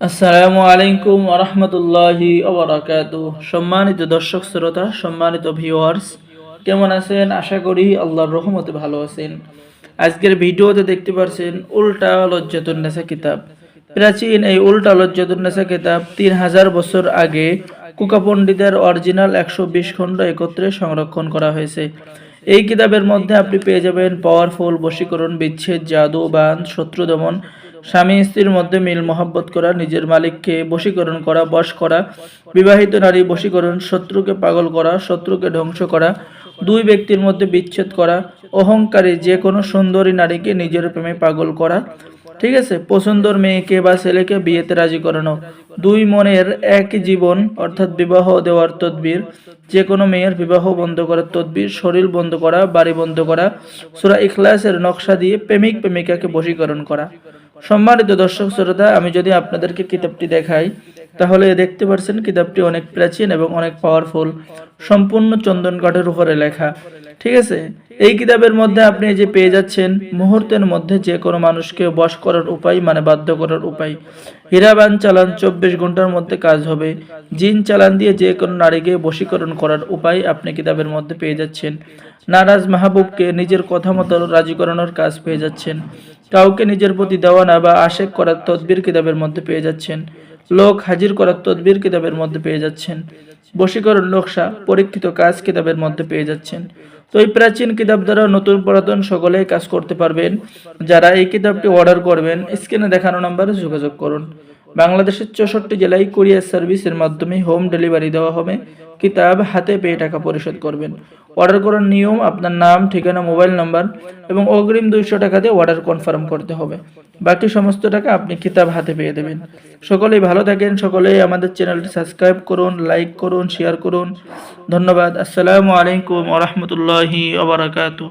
আসসালামু আলাইকুম ওয়া রাহমাতুল্লাহি ওয়া বারাকাতুহু। সম্মানিত দর্শক শ্রোতা, সম্মানিত ভিউয়ার্স, কেমন আছেন? আশা করি আল্লাহর রহমতে ভালো আছেন। আজকের ভিডিওতে দেখতে পাচ্ছেন উল্টা লজ্জাতুন নেসা কিতাব। প্রাচীন এই উল্টা লজ্জাতুন নেসা কিতাব 3000 বছর আগে কুকা পণ্ডিতের অরিজিনাল 120 খণ্ড একত্রে সংরক্ষণ করা হয়েছে। এই কিতাবের মধ্যে আপনি পেয়ে যাবেন পাওয়ারফুল বশীকরণ, বিচ্ছেদ, জাদু, বান, শত্রু দমন, স্বামী স্ত্রীর মধ্যে মিল মহব্বত করা, নিজের মালিককে বশীকরণ করা, বশ করা, বিবাহিত নারী বশীকরণ, শত্রুকে পাগল করা, শত্রুকে ধ্বংস করা, দুই ব্যক্তির মধ্যে বিচ্ছেদ করা, অহংকারী যে কোনো সুন্দরী নারীকে নিজের প্রেমে পাগল করা, ঠিক আছে, পছন্দর মেয়েকে বা ছেলেকে বিয়েতে রাজি করানো, দুই মনের এক জীবন অর্থাৎ বিবাহ দেওয়ার তদবির, যে কোনো মেয়ের বিবাহ বন্ধ করার তদবির, শরীর বন্ধ করা, বাড়ি বন্ধ করা, সূরা ইখলাসের নকশা দিয়ে প্রেমিক প্রেমিকাকে বশীকরণ করা। সম্মানিত দর্শক শ্রোতা, আমি যদি আপনাদেরকে কিতাবটি দেখাই তাহলে দেখতে পাচ্ছেন কিতাবটি অনেক প্রাচীন এবং অনেক পাওয়ারফুল, সম্পূর্ণ চন্দন কাঠের উপরে লেখা। ঠিক আছে, এই কিতাবের মধ্যে আপনি এই যে পেয়ে যাচ্ছেন মুহূর্তের মধ্যে যে কোনো মানুষকে বশ করার উপায়, মানে বাধ্য করার উপায়। হীরাবান চালান 24 ঘন্টার মধ্যে কাজ হবে। জিন চালান দিয়ে যে কোনো নারীকে বশীকরণ করার উপায় আপনি কিতাবের মধ্যে পেয়ে যাচ্ছেন। নারাজ মাহবুবকে নিজের কথা মতো রাজি করানোর কাজ পেয়ে যাচ্ছেন। কাউকে নিজের প্রতি দেওয়ানা বা আশেক করার তদবির কিতাবের মধ্যে পেয়ে যাচ্ছেন। লোক হাজির করার তদবির কিতাবের মধ্যে পেয়ে যাচ্ছেন। বশীকরণ নকশা, পরীক্ষিত কাজ কিতাবের মধ্যে পেয়ে যাচ্ছেন। তো এই প্রাচীন কিতাব দ্বারা নতুন পুরাতন সকলেই কাজ করতে পারবেন। যারা এই কিতাবটি অর্ডার করবেন স্ক্রিনে দেখানো নম্বরে যোগাযোগ করুন। বাংলাদেশের 64 জেলায় কুরিয়ার সার্ভিসের মাধ্যমে হোম ডেলিভারি দেওয়া হবে। কিতাব হাতে পেয়ে টাকা পরিশোধ করবেন। অর্ডার করার নিয়ম: আপনার নাম, ঠিকানা, মোবাইল নাম্বার এবং অগ্রিম 200 টাকা দিয়ে অর্ডার কনফার্ম করতে হবে। বাকি সমস্ত টাকা আপনি কিতাব হাতে পেয়ে দেবেন। সকলেই ভালো থাকেন, সকলেই আমাদের চ্যানেলটি সাবস্ক্রাইব করুন, লাইক করুন, শেয়ার করুন। ধন্যবাদ। আসসালামু আলাইকুম ওয়া রাহমাতুল্লাহি ওয়া বারাকাতুহু।